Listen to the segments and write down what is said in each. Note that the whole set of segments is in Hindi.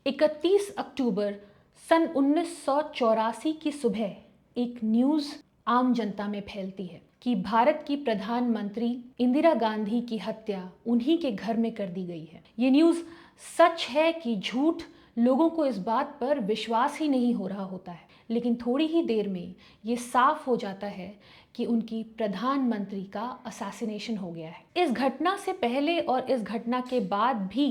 31 अक्टूबर सन 1984 की सुबह एक न्यूज़ आम जनता में फैलती है कि भारत की प्रधानमंत्री इंदिरा गांधी की हत्या उन्हीं के घर में कर दी गई है। ये न्यूज़ सच है कि झूठ, लोगों को इस बात पर विश्वास ही नहीं हो रहा होता है। लेकिन थोड़ी ही देर में ये साफ हो जाता है कि उनकी प्रधानमंत्री का असैसिनेशन हो गया है। इस घटना से पहले और इस घटना के बाद भी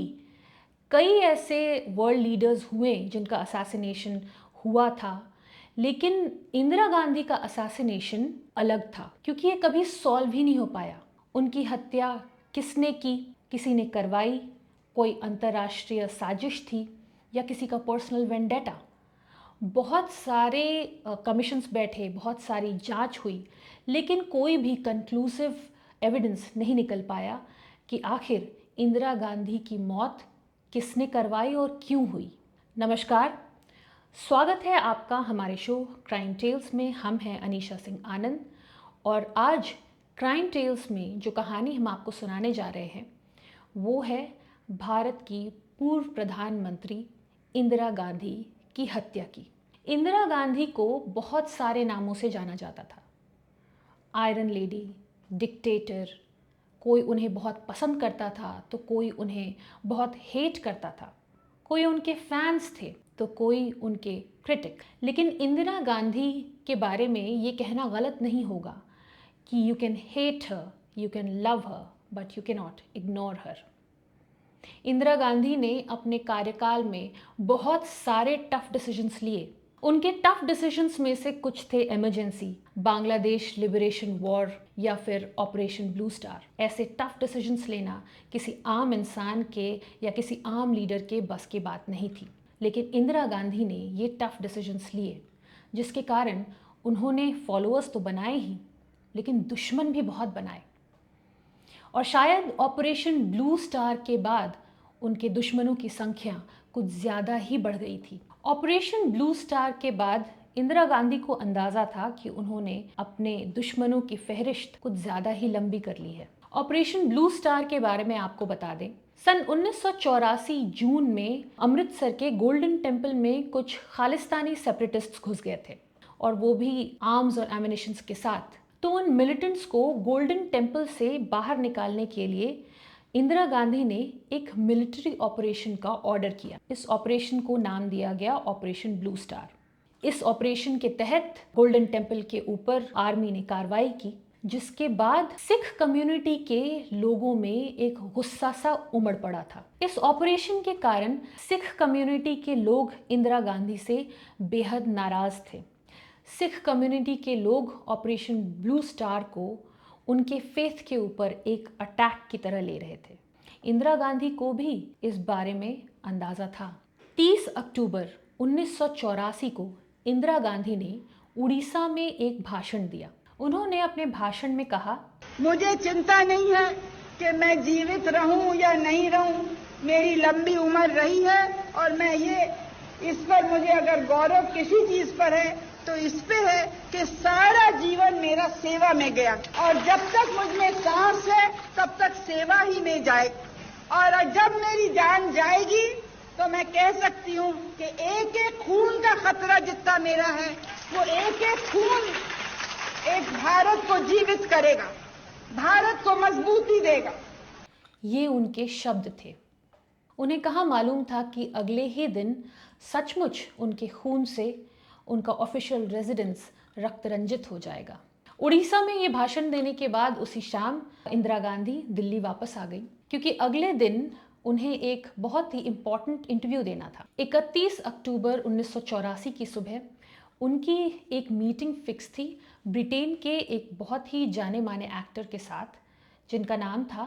कई ऐसे वर्ल्ड लीडर्स हुए जिनका असैसिनेशन हुआ था, लेकिन इंदिरा गांधी का असैसिनेशन अलग था क्योंकि ये कभी सॉल्व ही नहीं हो पाया। उनकी हत्या किसने की, किसी ने करवाई, कोई अंतर्राष्ट्रीय साजिश थी या किसी का पर्सनल वेंडेटा। बहुत सारे कमीशंस बैठे, बहुत सारी जांच हुई, लेकिन कोई भी कंक्लूसिव एविडेंस नहीं निकल पाया कि आखिर इंदिरा गांधी की मौत किसने करवाई और क्यों हुई। नमस्कार, स्वागत है आपका हमारे शो क्राइम टेल्स में। हम हैं अनीशा सिंह आनंद और आज क्राइम टेल्स में जो कहानी हम आपको सुनाने जा रहे हैं वो है भारत की पूर्व प्रधानमंत्री इंदिरा गांधी की हत्या की। इंदिरा गांधी को बहुत सारे नामों से जाना जाता था। आयरन लेडी, डिक्टेटर, कोई उन्हें बहुत पसंद करता था तो कोई उन्हें बहुत हेट करता था, कोई उनके फैंस थे तो कोई उनके क्रिटिक। लेकिन इंदिरा गांधी के बारे में ये कहना गलत नहीं होगा कि you can hate her, you can love her, but you can not ignore her. Indira Gandhi ने अपने कार्यकाल में बहुत सारे टफ डिसीजंस लिए। उनके टफ डिसीजंस में से कुछ थे इमरजेंसी, बांग्लादेश लिबरेशन वॉर या फिर ऑपरेशन ब्लू स्टार। ऐसे टफ डिसीजंस लेना किसी आम इंसान के या किसी आम लीडर के बस की बात नहीं थी, लेकिन इंदिरा गांधी ने ये टफ डिसीजंस लिए जिसके कारण उन्होंने फॉलोअर्स तो बनाए ही, लेकिन दुश्मन भी बहुत बनाए। और शायद ऑपरेशन ब्लू स्टार के बाद उनके दुश्मनों की संख्या कुछ ज़्यादा ही बढ़ गई थी। ऑपरेशन ब्लू स्टार के बाद इंदिरा गांधी को अंदाज़ा था कि उन्होंने अपने दुश्मनों की फहरिस्त कुछ ज़्यादा ही लंबी कर ली है। ऑपरेशन ब्लू स्टार के बारे में आपको बता दें, सन 1984 जून में अमृतसर के गोल्डन टेम्पल में कुछ खालिस्तानी सेपरेटिस्ट्स घुस गए थे और वो भी आर्म्स और एमिनेशंस के साथ। तो उन मिलिटेंट्स को गोल्डन टेम्पल से बाहर निकालने के लिए इंदिरा गांधी ने एक मिलिट्री ऑपरेशन का ऑर्डर किया। इस ऑपरेशन को नाम दिया गया ऑपरेशन ब्लू स्टार। इस ऑपरेशन के तहत गोल्डन टेम्पल के ऊपर आर्मी ने कार्रवाई की, जिसके बाद सिख कम्युनिटी के लोगों में एक गुस्सा सा उमड़ पड़ा था। इस ऑपरेशन के कारण सिख कम्युनिटी के लोग इंदिरा गांधी से बेहद नाराज थे। सिख कम्युनिटी के लोग ऑपरेशन ब्लू स्टार को उनके फेथ के ऊपर एक अटैक की तरह ले रहे थे। इंदिरा गांधी को भी इस बारे में अंदाज़ा था। 30 अक्टूबर 1984 को इंदिरा गांधी ने उड़ीसा में एक भाषण दिया। उन्होंने अपने भाषण में कहा, मुझे चिंता नहीं है कि मैं जीवित रहूं या नहीं रहूं, मेरी लंबी उम्र रही है और मैं इस पर मुझे अगर गौरव किसी चीज पर है तो इस पे है कि सारा जीवन मेरा सेवा में गया और जब तक मुझ में सांस है तब तक सेवा ही में जाए। और जब मेरी जान जाएगी तो मैं कह सकती हूँ कि एक एक खून का खतरा जितना मेरा है वो एक एक खून एक भारत को जीवित करेगा, भारत को मजबूती देगा। ये उनके शब्द थे। उन्हें कहाँ मालूम था कि अगले ही दिन सचमुच उनके खून से उनका ऑफिशियल रेजिडेंस रक्त रंजित हो जाएगा। उड़ीसा में ये भाषण देने के बाद उसी शाम इंदिरा गांधी दिल्ली वापस आ गई, क्योंकि अगले दिन उन्हें एक बहुत ही इम्पॉर्टेंट इंटरव्यू देना था। 31 अक्टूबर 1984 की सुबह उनकी एक मीटिंग फिक्स थी ब्रिटेन के एक बहुत ही जाने माने एक्टर के साथ, जिनका नाम था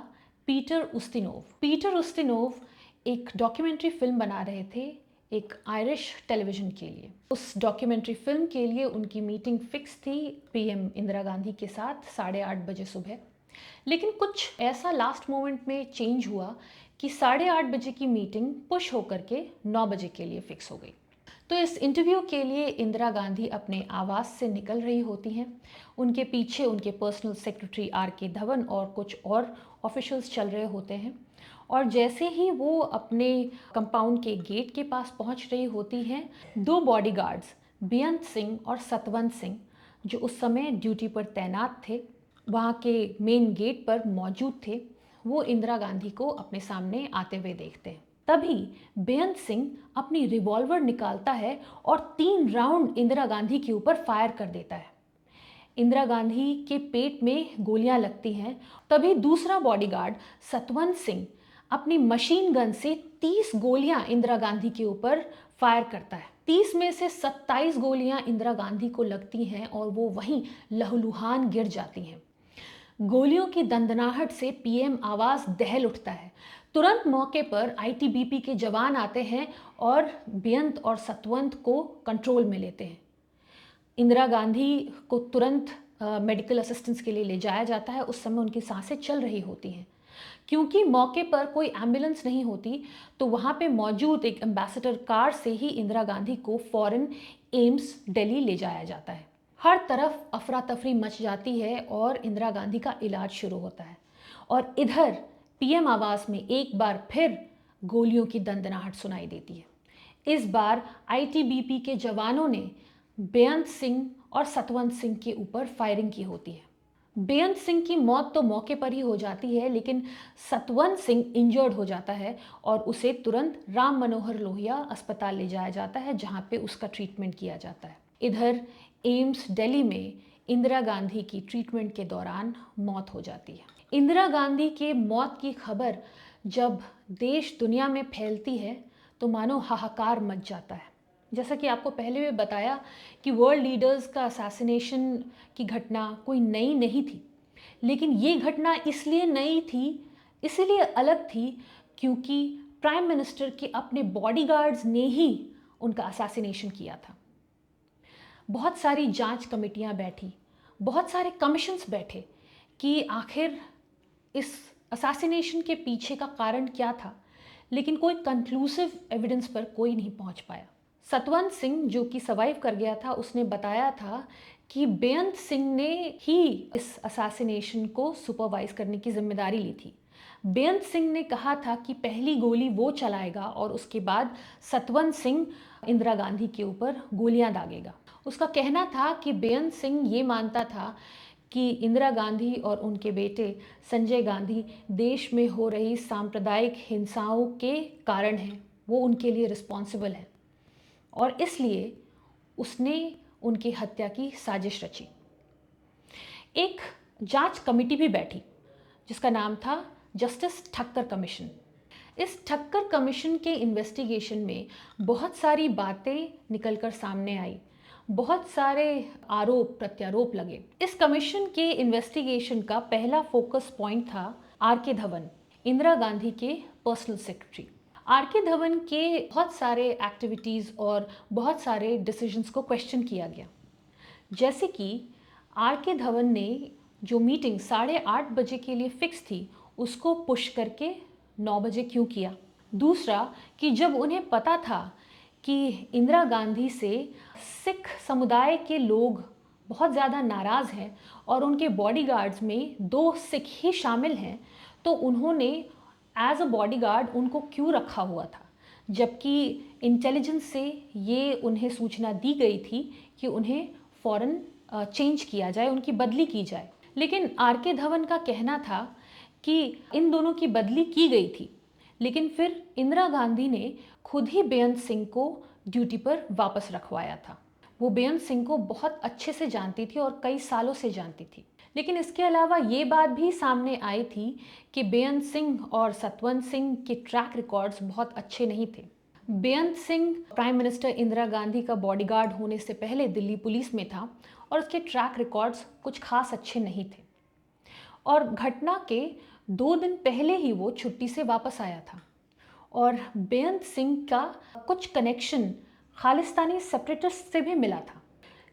पीटर उस्तिनोव। पीटर उस्तिनोव एक डॉक्यूमेंट्री फिल्म बना रहे थे एक आयरिश टेलीविज़न के लिए। उस डॉक्यूमेंट्री फिल्म के लिए उनकी मीटिंग फिक्स थी पीएम इंदिरा गांधी के साथ 8:30 बजे सुबह। लेकिन कुछ ऐसा लास्ट मोमेंट में चेंज हुआ कि 8:30 बजे की मीटिंग पुश होकर के 9 बजे के लिए फिक्स हो गई। तो इस इंटरव्यू के लिए इंदिरा गांधी अपने आवास से निकल रही होती हैं। उनके पीछे उनके पर्सनल सेक्रेटरी आर के धवन और कुछ और ऑफिशियल्स चल रहे होते हैं और जैसे ही वो अपने कंपाउंड के गेट के पास पहुंच रही होती हैं, दो बॉडीगार्ड्स बेअंत सिंह और सतवंत सिंह जो उस समय ड्यूटी पर तैनात थे, वहाँ के मेन गेट पर मौजूद थे, वो इंदिरा गांधी को अपने सामने आते हुए देखते हैं। तभी बेअंत सिंह अपनी रिवॉल्वर निकालता है और 3 राउंड इंदिरा गांधी के ऊपर फायर कर देता है। इंदिरा गांधी के पेट में गोलियां लगती हैं। तभी दूसरा बॉडीगार्ड सतवंत सिंह अपनी मशीन गन से 30 गोलियां इंदिरा गांधी के ऊपर फायर करता है। 30 में से 27 गोलियां इंदिरा गांधी को लगती हैं और वो वहीं लहूलुहान गिर जाती हैं। गोलियों की दंदनाहट से पीएम आवास दहल उठता है। तुरंत मौके पर आईटीबीपी के जवान आते हैं और बेअंत और सतवंत को कंट्रोल में लेते हैं। इंदिरा गांधी को तुरंत मेडिकल असिस्टेंस के लिए ले जाया जाता है। उस समय उनकी सांसें चल रही होती हैं। क्योंकि मौके पर कोई एम्बुलेंस नहीं होती, तो वहाँ पे मौजूद एक एम्बेसडर कार से ही इंदिरा गांधी को फौरन एम्स दिल्ली ले जाया जाता है। हर तरफ अफरा तफरी मच जाती है और इंदिरा गांधी का इलाज शुरू होता है। और इधर पीएम आवास में एक बार फिर गोलियों की दंदनाहट सुनाई देती है। इस बार आईटीबीपी के जवानों ने बेअंत सिंह और सतवंत सिंह के ऊपर फायरिंग की होती है। बेअंत सिंह की मौत तो मौके पर ही हो जाती है, लेकिन सतवंत सिंह इंजर्ड हो जाता है और उसे तुरंत राम मनोहर लोहिया अस्पताल ले जाया जाता है, जहां पे उसका ट्रीटमेंट किया जाता है। इधर एम्स दिल्ली में इंदिरा गांधी की ट्रीटमेंट के दौरान मौत हो जाती है। इंदिरा गांधी के मौत की खबर जब देश दुनिया में फैलती है तो मानो हाहाकार मच जाता है। जैसा कि आपको पहले भी बताया कि वर्ल्ड लीडर्स का असैसिनेशन की घटना कोई नई नहीं थी, लेकिन ये घटना इसलिए नई थी, इसलिए अलग थी क्योंकि प्राइम मिनिस्टर के अपने बॉडीगार्ड्स ने ही उनका असैसिनेशन किया था। बहुत सारी जांच कमेटियां बैठी, बहुत सारे कमीशंस बैठे कि आखिर इस असैसिनेशन के पीछे का कारण क्या था, लेकिन कोई कंक्लूसिव एविडेंस पर कोई नहीं पहुंच पाया। सतवंत सिंह जो कि सर्वाइव कर गया था, उसने बताया था कि बेअंत सिंह ने ही इस असैसिनेशन को सुपरवाइज करने की जिम्मेदारी ली थी। बेअंत सिंह ने कहा था कि पहली गोली वो चलाएगा और उसके बाद सतवंत सिंह इंदिरा गांधी के ऊपर गोलियां दागेगा। उसका कहना था कि बेअंत सिंह ये मानता था कि इंदिरा गांधी और उनके बेटे संजय गांधी देश में हो रही सांप्रदायिक हिंसाओं के कारण हैं, वो उनके लिए रिस्पॉन्सिबल है और इसलिए उसने उनकी हत्या की साजिश रची। एक जांच कमेटी भी बैठी जिसका नाम था जस्टिस ठक्कर कमीशन। इस ठक्कर कमीशन के इन्वेस्टिगेशन में बहुत सारी बातें निकलकर सामने आई, बहुत सारे आरोप प्रत्यारोप लगे। इस कमीशन के इन्वेस्टिगेशन का पहला फोकस पॉइंट था आर.के. धवन, इंदिरा गांधी के पर्सनल सेक्रेटरी। आर.के. धवन के बहुत सारे एक्टिविटीज़ और बहुत सारे डिसीजंस को क्वेश्चन किया गया। जैसे कि आर.के. धवन ने जो मीटिंग 8:30 बजे के लिए फिक्स थी, उसको पुश करके 9 बजे क्यों किया। दूसरा कि जब उन्हें पता था कि इंदिरा गांधी से सिख समुदाय के लोग बहुत ज़्यादा नाराज़ हैं और उनके बॉडीगार्ड्स में 2 सिख ही शामिल हैं, तो उन्होंने एज अ बॉडीगार्ड उनको क्यों रखा हुआ था, जबकि इंटेलिजेंस से ये उन्हें सूचना दी गई थी कि उन्हें फ़ौरन चेंज किया जाए, उनकी बदली की जाए। लेकिन आर.के. धवन का कहना था कि इन दोनों की बदली की गई थी, लेकिन फिर इंदिरा गांधी ने खुद ही बेअंत सिंह को ड्यूटी पर वापस रखवाया था। वो बेअंत सिंह को बहुत अच्छे से जानती थी और कई सालों से जानती थी। लेकिन इसके अलावा ये बात भी सामने आई थी कि बेअंत सिंह और सतवंत सिंह के ट्रैक रिकॉर्ड्स बहुत अच्छे नहीं थे। बेअंत सिंह प्राइम मिनिस्टर इंदिरा गांधी का बॉडीगार्ड होने से पहले दिल्ली पुलिस में था और उसके ट्रैक रिकॉर्ड्स कुछ खास अच्छे नहीं थे और घटना के 2 दिन पहले ही वो छुट्टी से वापस आया था और बेअंत सिंह का कुछ कनेक्शन खालिस्तानी सेपरेटिस्ट से भी मिला था।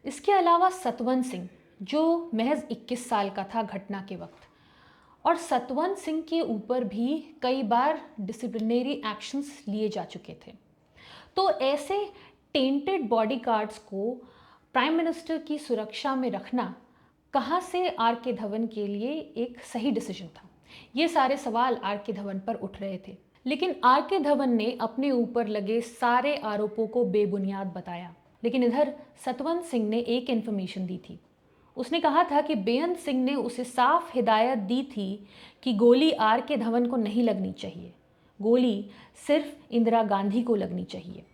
इसके अलावा सतवंत सिंह जो महज 21 साल का था घटना के वक्त, और सतवंत सिंह के ऊपर भी कई बार डिसिप्लिनरी एक्शंस लिए जा चुके थे। तो ऐसे टेंटेड बॉडीगार्ड्स को प्राइम मिनिस्टर की सुरक्षा में रखना कहाँ से आर.के. धवन के लिए एक सही डिसीजन था। ये सारे सवाल आर के धवन पर उठ रहे थे, लेकिन आर के धवन ने अपने ऊपर लगे सारे आरोपों को बेबुनियाद बताया। लेकिन इधर सतवंत सिंह ने एक इन्फॉर्मेशन दी थी। उसने कहा था कि बेअंत सिंह ने उसे साफ हिदायत दी थी कि गोली आर के धवन को नहीं लगनी चाहिए, गोली सिर्फ इंदिरा गांधी को लगनी चाहिए।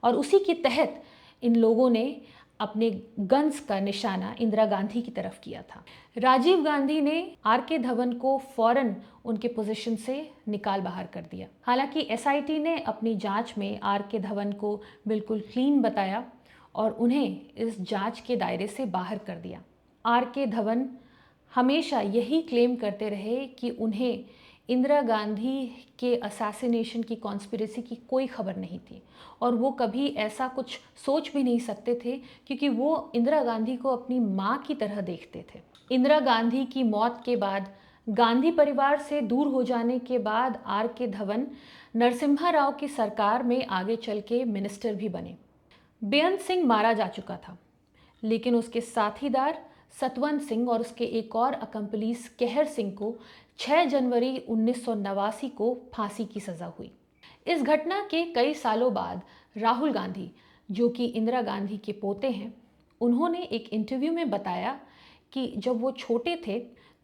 और उसी के तहत इन लोगों ने अपने गन्स का निशाना इंदिरा गांधी की तरफ किया था। राजीव गांधी ने आर के धवन को फौरन उनके पोजीशन से निकाल बाहर कर दिया। हालांकि एसआईटी ने अपनी जांच में आर के धवन को बिल्कुल क्लीन बताया और उन्हें इस जांच के दायरे से बाहर कर दिया। आर के धवन हमेशा यही क्लेम करते रहे कि उन्हें इंदिरा गांधी के असैसिनेशन की कॉन्स्पिरेसी की कोई खबर नहीं थी और वो कभी ऐसा कुछ सोच भी नहीं सकते थे, क्योंकि वो इंदिरा गांधी को अपनी माँ की तरह देखते थे। इंदिरा गांधी की मौत के बाद, गांधी परिवार से दूर हो जाने के बाद आर के धवन नरसिम्हा राव की सरकार में आगे चल के मिनिस्टर भी बने। बेअंत सिंह मारा जा चुका था, लेकिन उसके साथीदार सतवंत सिंह और उसके एक और अकम्पलीस कहर सिंह को 6 जनवरी 1989 को फांसी की सज़ा हुई। इस घटना के कई सालों बाद राहुल गांधी, जो कि इंदिरा गांधी के पोते हैं, उन्होंने एक इंटरव्यू में बताया कि जब वो छोटे थे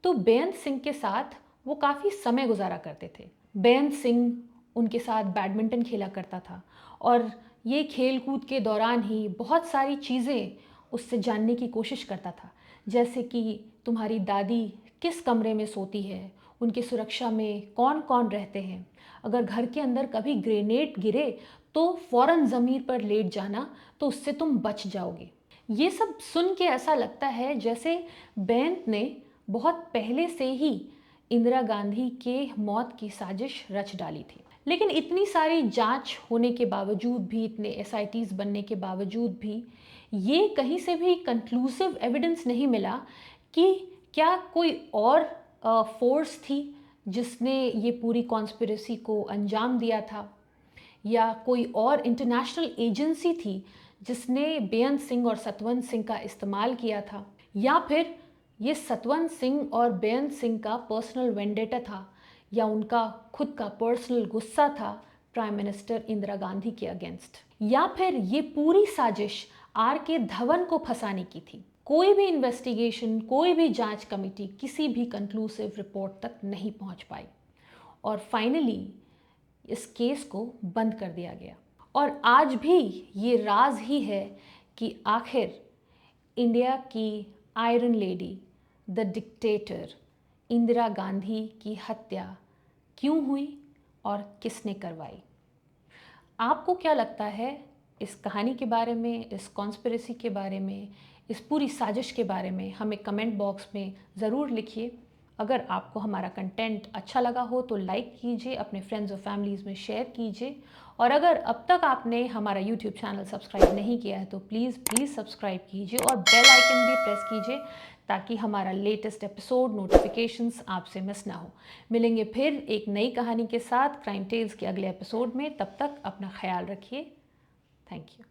तो बेअंत सिंह के साथ वो काफ़ी समय गुजारा करते थे। बेअंत सिंह उनके साथ बैडमिंटन खेला करता था और ये खेल कूद के दौरान ही बहुत सारी चीज़ें उससे जानने की कोशिश करता था, जैसे कि तुम्हारी दादी किस कमरे में सोती है, उनकी सुरक्षा में कौन कौन रहते हैं, अगर घर के अंदर कभी ग्रेनेड गिरे तो फ़ौरन ज़मीन पर लेट जाना, तो उससे तुम बच जाओगे। ये सब सुन के ऐसा लगता है जैसे बेअंत ने बहुत पहले से ही इंदिरा गांधी के मौत की साजिश रच डाली थी। लेकिन इतनी सारी जांच होने के बावजूद भी, इतने एसआईटीज़ बनने के बावजूद भी ये कहीं से भी कंक्लूसिव एविडेंस नहीं मिला कि क्या कोई और फोर्स थी जिसने ये पूरी कॉन्स्पिरेसी को अंजाम दिया था, या कोई और इंटरनेशनल एजेंसी थी जिसने बेअंत सिंह और सतवंत सिंह का इस्तेमाल किया था, या फिर ये सतवंत सिंह और बेअंत सिंह का पर्सनल वेंडेटा था, या उनका खुद का पर्सनल गुस्सा था प्राइम मिनिस्टर इंदिरा गांधी के अगेंस्ट, या फिर ये पूरी साजिश आर के धवन को फंसाने की थी। कोई भी इन्वेस्टिगेशन, कोई भी जांच कमेटी किसी भी कंक्लूसिव रिपोर्ट तक नहीं पहुंच पाई और फाइनली इस केस को बंद कर दिया गया। और आज भी ये राज ही है कि आखिर इंडिया की iron lady, the dictator Indira Gandhi की हत्या क्यों हुई और किसने करवाई। आपको क्या लगता है इस कहानी के बारे में, इस कॉन्स्पिरेसी के बारे में, इस पूरी साजिश के बारे में? हमें कमेंट बॉक्स में ज़रूर लिखिए। अगर आपको हमारा कंटेंट अच्छा लगा हो तो लाइक कीजिए, अपने फ्रेंड्स और फैमिलीज़ में शेयर कीजिए, और अगर अब तक आपने हमारा यूट्यूब चैनल सब्सक्राइब नहीं किया है तो प्लीज़ सब्सक्राइब कीजिए और बेल आइकन भी प्रेस कीजिए ताकि हमारा लेटेस्ट एपिसोड नोटिफिकेशंस आपसे मिस ना हो। मिलेंगे फिर एक नई कहानी के साथ क्राइम टेल्स के अगले एपिसोड में। तब तक अपना ख्याल रखिए। Thank you.